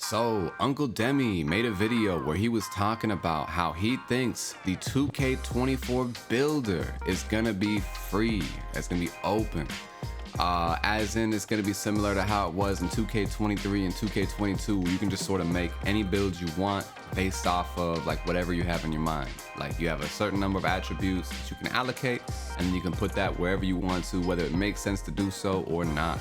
So, Uncle Demi made a video where he was talking about how he thinks the 2K24 builder is gonna be free. It's gonna be open. As in, it's gonna be similar to how it was in 2K23 and 2K22, where you can just sort of make any build you want based off of like whatever you have in your mind. Like you have a certain number of attributes that you can allocate, and you can put that wherever you want to, whether it makes sense to do so or not.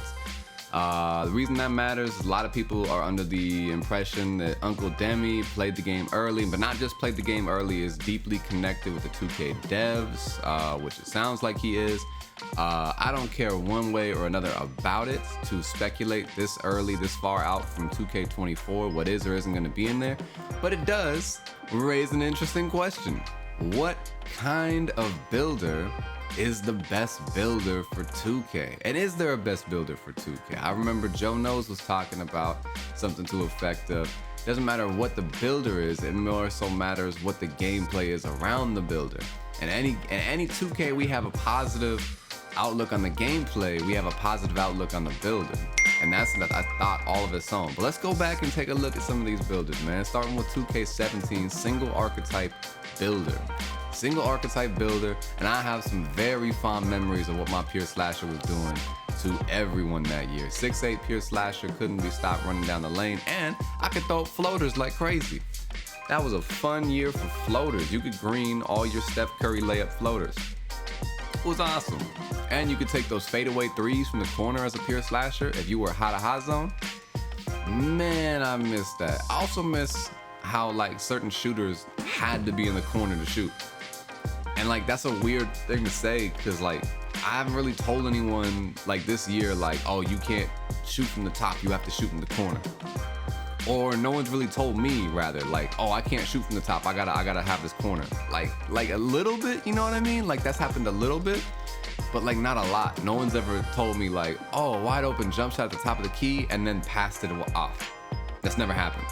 The reason that matters is a lot of people are under the impression that Uncle Demi played the game early, but not just played the game early, is deeply connected with the 2K devs, which it sounds like he is. I don't care one way or another about it to speculate this early, this far out from 2K24, what is or isn't going to be in there, but it does raise an interesting question. What kind of builder is the best builder for 2K? And is there a best builder for 2K? I remember Joe Knows was talking about something to the effect of, doesn't matter what the builder is, it more so matters what the gameplay is around the builder. And any 2K, we have a positive outlook on the gameplay, we have a positive outlook on the builder. And that's that I thought all of its own. But let's go back and take a look at some of these builders, man. Starting with 2K17 single archetype builder. Single archetype builder, and I have some very fond memories of what my pure slasher was doing to everyone that year. 6'8" pure slasher, couldn't be stopped running down the lane, and I could throw floaters like crazy. That was a fun year for floaters. You could green all your Steph Curry layup floaters. It was awesome. And you could take those fadeaway threes from the corner as a pure slasher if you were hot to hot zone. Man, I miss that. I also miss how like certain shooters had to be in the corner to shoot. And like that's a weird thing to say, because like I haven't really told anyone like this year like, oh, you can't shoot from the top, you have to shoot in the corner. Or no one's really told me rather like, oh, I can't shoot from the top, I gotta have this corner. Like a little bit, you know what I mean? Like that's happened a little bit, but like not a lot. No one's ever told me like, oh, wide open jump shot at the top of the key and then passed it off. That's never happened.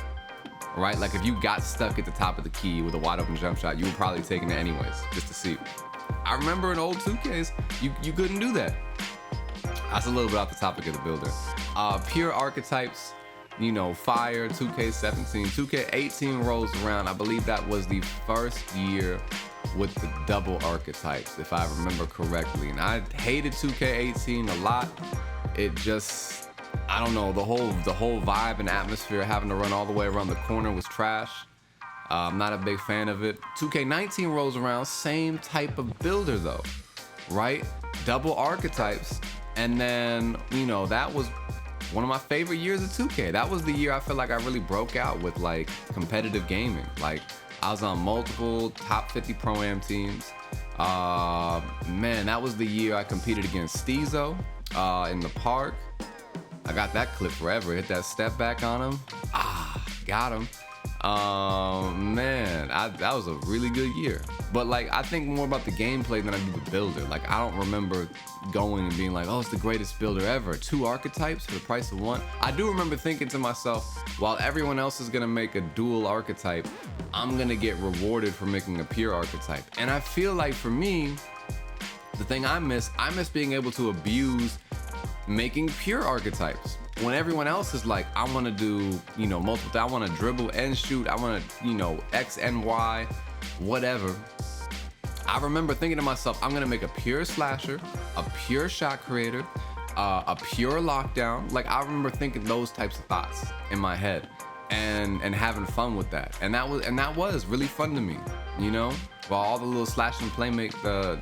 Right? Like if you got stuck at the top of the key with a wide open jump shot, you were probably taking it anyways, just to see. I remember in old 2Ks, you couldn't do that. That's a little bit off the topic of the builder. Pure archetypes, you know, fire, 2K17, 2K18 rolls around. I believe that was the first year with the double archetypes, if I remember correctly. And I hated 2K18 a lot. It just, I don't know, the whole vibe and atmosphere having to run all the way around the corner was trash. I'm not a big fan of it. 2K19 rolls around, same type of builder though, right? Double archetypes. And then, you know, that was one of my favorite years of 2K. That was the year I feel like I really broke out with like competitive gaming. Like I was on multiple top 50 Pro-Am teams. Man, that was the year I competed against Steezo in the park. I got that clip forever. Hit that step back on him. Got him. Man, that was a really good year. But like, I think more about the gameplay than I do the builder. Like, I don't remember going and being like, oh, it's the greatest builder ever. 2 archetypes for the price of 1. I do remember thinking to myself, while everyone else is gonna make a dual archetype, I'm gonna get rewarded for making a pure archetype. And I feel like for me, the thing I miss being able to abuse making pure archetypes. When everyone else is like, I want to do, you know, multiple, I want to dribble and shoot, I want to, you know, X and Y, whatever. I remember thinking to myself, I'm going to make a pure slasher, a pure shot creator, a pure lockdown. Like I remember thinking those types of thoughts in my head and having fun with that. And that was really fun to me, you know? While all the little slash and playmake, the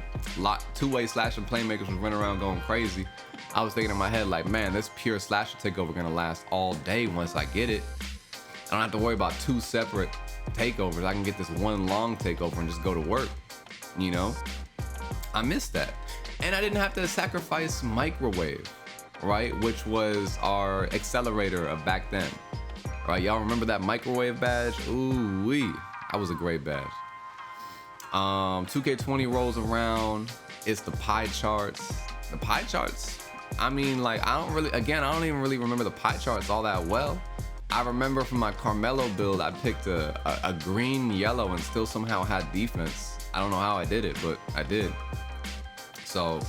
two-way slash and playmakers was running around going crazy, I was thinking in my head like, man, this pure slasher takeover gonna last all day once I get it. I don't have to worry about 2 separate takeovers. I can get this one long takeover and just go to work, you know? I miss that. And I didn't have to sacrifice microwave, right? Which was our accelerator of back then, right? Y'all remember that microwave badge? Ooh-wee, that was a great badge. 2K20 rolls around, it's the pie charts. The pie charts, I mean, like, I don't even really remember the pie charts all that well. I remember from my Carmelo build, I picked a green yellow and still somehow had defense. I don't know how I did it, but I did. So,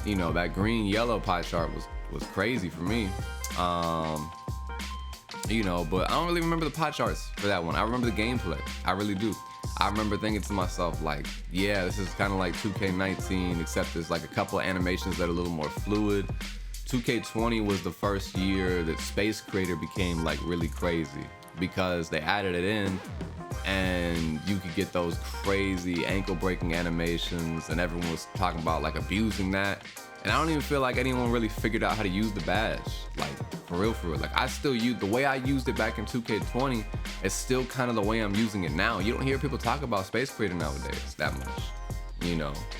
you know, that green yellow pie chart was crazy for me. But I don't really remember the pie charts for that one. I remember the gameplay. I really do. I remember thinking to myself, like, yeah, this is kind of like 2K19, except there's like a couple of animations that are a little more fluid. 2K20 was the first year that Space Creator became like really crazy because they added it in and you could get those crazy ankle breaking animations and everyone was talking about like abusing that. And I don't even feel like anyone really figured out how to use the badge. Like, for real. Like, I still use, the way I used it back in 2K20 is still kind of the way I'm using it now. You don't hear people talk about Space Creator nowadays that much,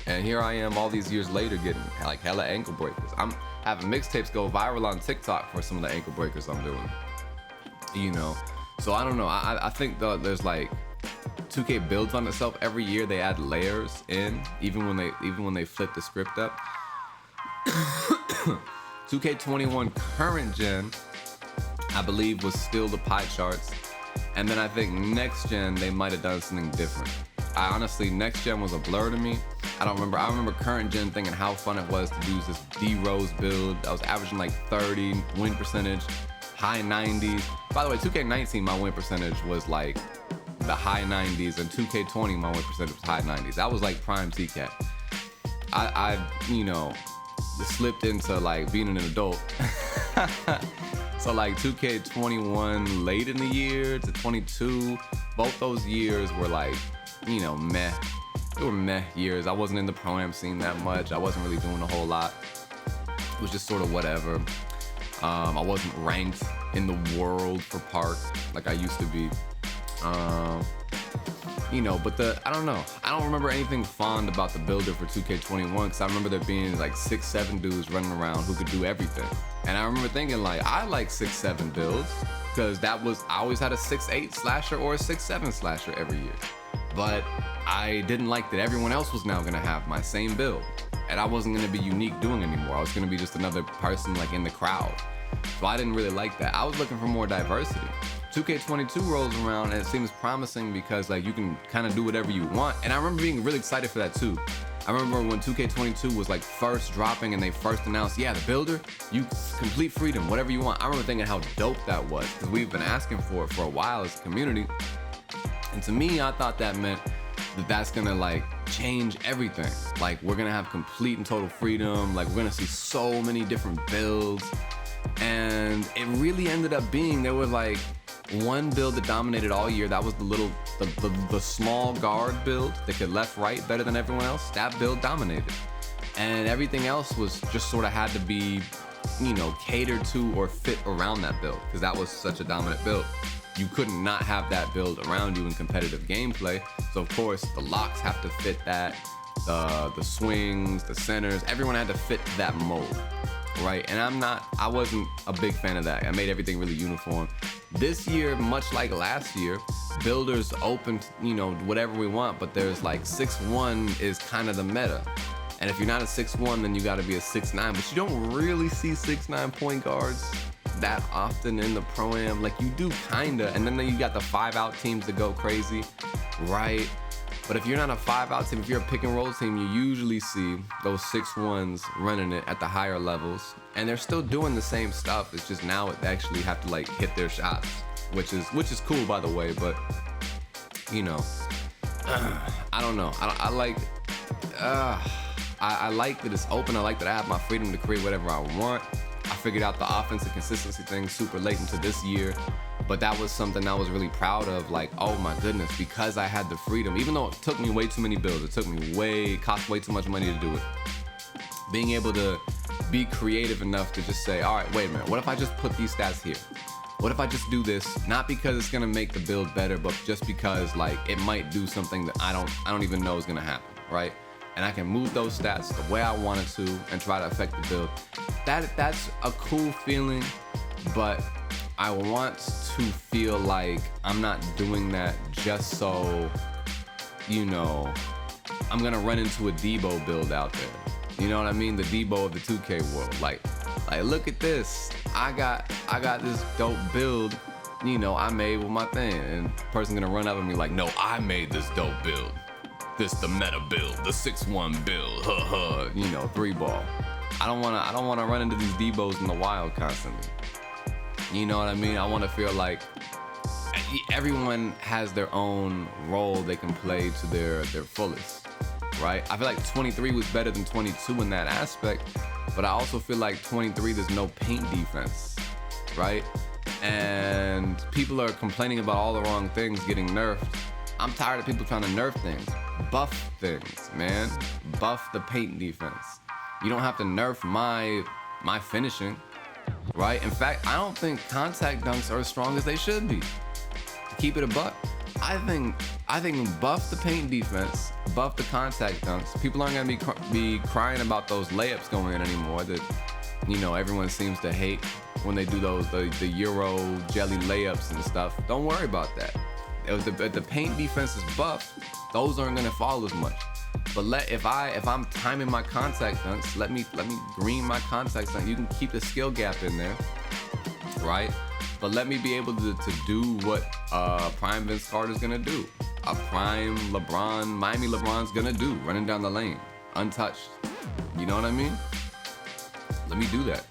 And here I am all these years later getting like hella ankle breakers. I'm having mixtapes go viral on TikTok for some of the ankle breakers I'm doing, So I don't know, I think there's like, 2K builds on itself every year. They add layers in, even when they flip the script up. 2K21 current gen, I believe, was still the pie charts, and then I think next gen they might have done something different. I honestly, next gen was a blur to me. I remember current gen thinking how fun it was to use this D-Rose build. I was averaging like 30 win percentage, high 90s. By the way, 2K19 my win percentage was like the high 90s, and 2K20 my win percentage was high 90s. That was like prime TCAT. I slipped into like being an adult. So like 2K21 late in the year to 22, both those years were like, meh. They were meh years. I wasn't in the pro-am scene that much. I wasn't really doing a whole lot. It was just sort of whatever. I wasn't ranked in the world for Park like I used to be. But I don't know. I don't remember anything fond about the builder for 2K21 because I remember there being like 6-7 dudes running around who could do everything. And I remember thinking like, I like 6-7 builds because I always had a 6-8 slasher or a 6-7 slasher every year. But I didn't like that everyone else was now gonna have my same build. And I wasn't gonna be unique doing anymore. I was gonna be just another person like in the crowd. So I didn't really like that. I was looking for more diversity. 2K22 rolls around and it seems promising because like you can kind of do whatever you want. And I remember being really excited for that too. I remember when 2K22 was like first dropping and they first announced, yeah, the builder, you complete freedom, whatever you want. I remember thinking how dope that was because we've been asking for it for a while as a community. And to me, I thought that meant that that's gonna like change everything. Like we're gonna have complete and total freedom. Like we're gonna see so many different builds. And it really ended up being, there was like one build that dominated all year. That was the small guard build that could left, right better than everyone else. That build dominated. And everything else was just sort of had to be, catered to or fit around that build because that was such a dominant build. You couldn't not have that build around you in competitive gameplay. So of course the locks have to fit that, the swings, the centers, everyone had to fit that mold. Right, and I wasn't a big fan of that. I made everything really uniform. This year, much like last year, builders opened, whatever we want, but there's like 6'1" is kind of the meta. And if you're not a 6'1", then you gotta be a 6'9", but you don't really see 6'9" point guards that often in the Pro-Am. Like you do kinda, and then you got the 5-out teams that go crazy, right? But if you're not a 5-out team, if you're a pick and roll team, you usually see those 6'1" running it at the higher levels. And they're still doing the same stuff. It's just now they actually have to like hit their shots, which is cool by the way, but I don't know. I like that it's open. I like that I have my freedom to create whatever I want. I figured out the offensive consistency thing super late into this year. But that was something I was really proud of, like, oh my goodness, because I had the freedom, even though it took me way too many builds, cost way too much money to do it. Being able to be creative enough to just say, all right, wait a minute, what if I just put these stats here? What if I just do this, not because it's gonna make the build better, but just because like it might do something that I don't even know is gonna happen, right? And I can move those stats the way I wanted to and try to affect the build. That's a cool feeling, but I want to feel like I'm not doing that just so, I'm gonna run into a Debo build out there. You know what I mean? The Debo of the 2K world. Like look at this. I got this dope build, I made with my thing. And the person's gonna run up and be like, no, I made this dope build. This the meta build, the 6'1" build, 3-ball. I don't wanna run into these Debos in the wild constantly. You know what I mean? I want to feel like everyone has their own role they can play to their fullest, right? I feel like 23 was better than 22 in that aspect, but I also feel like 23, there's no paint defense, right? And people are complaining about all the wrong things getting nerfed. I'm tired of people trying to nerf things. Buff things, man. Buff the paint defense. You don't have to nerf my finishing, right? In fact, I don't think contact dunks are as strong as they should be. To keep it a buck, I think buff the paint defense, buff the contact dunks. People aren't gonna be crying about those layups going in anymore. That, you know, everyone seems to hate when they do those the Euro jelly layups and stuff. Don't worry about that. If the paint defense is buffed, those aren't gonna fall as much. But if I'm timing my contact dunks, let me green my contact dunk. You can keep the skill gap in there, right? But let me be able to do what prime Vince Carter's gonna do, a prime Miami LeBron's gonna do, running down the lane, untouched. You know what I mean? Let me do that.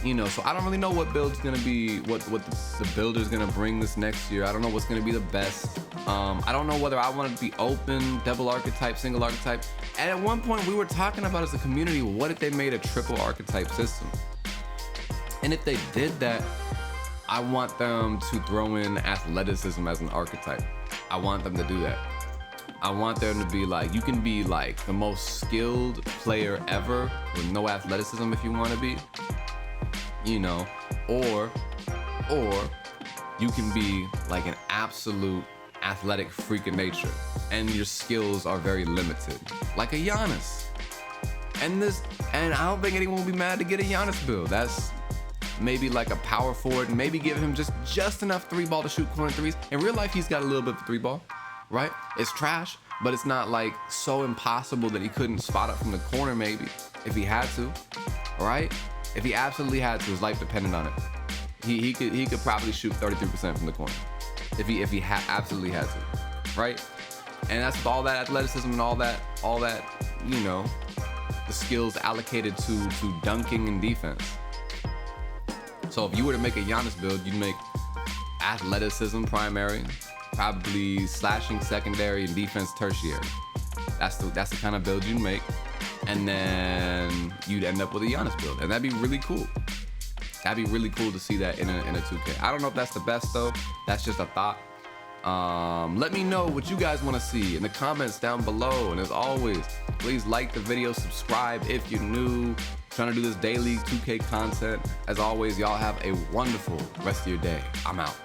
You know, so I don't really know what build's gonna be, what the builder's gonna bring this next year. I don't know what's gonna be the best. I don't know whether I want it to be open, double archetype, single archetype. And at one point we were talking about as a community, what if they made a triple archetype system? And if they did that, I want them to throw in athleticism as an archetype. I want them to do that. I want them to be like, you can be like the most skilled player ever with no athleticism if you want to be, you know, or you can be like an absolute athletic freak of nature and your skills are very limited, like a Giannis. And I don't think anyone will be mad to get a Giannis build. That's maybe like a power forward, and maybe give him just enough three ball to shoot corner threes. In real life, he's got a little bit of three ball, right? It's trash, but it's not like so impossible that he couldn't spot it from the corner maybe, if he had to, right? If he absolutely had to, his life depended on it. He could probably shoot 33% from the corner, if he absolutely had to, right? And that's with all that athleticism and all that, you know, the skills allocated to dunking and defense. So if you were to make a Giannis build, you'd make athleticism primary, probably slashing secondary, and defense tertiary. That's the kind of build you'd make, and then you'd end up with a Giannis build, and that'd be really cool. That'd be really cool to see that in a 2K. I don't know if that's the best though. That's just a thought. Let me know what you guys want to see in the comments down below. And as always, please like the video, subscribe if you're new. Trying to do this daily 2K content. As always, y'all have a wonderful rest of your day. I'm out.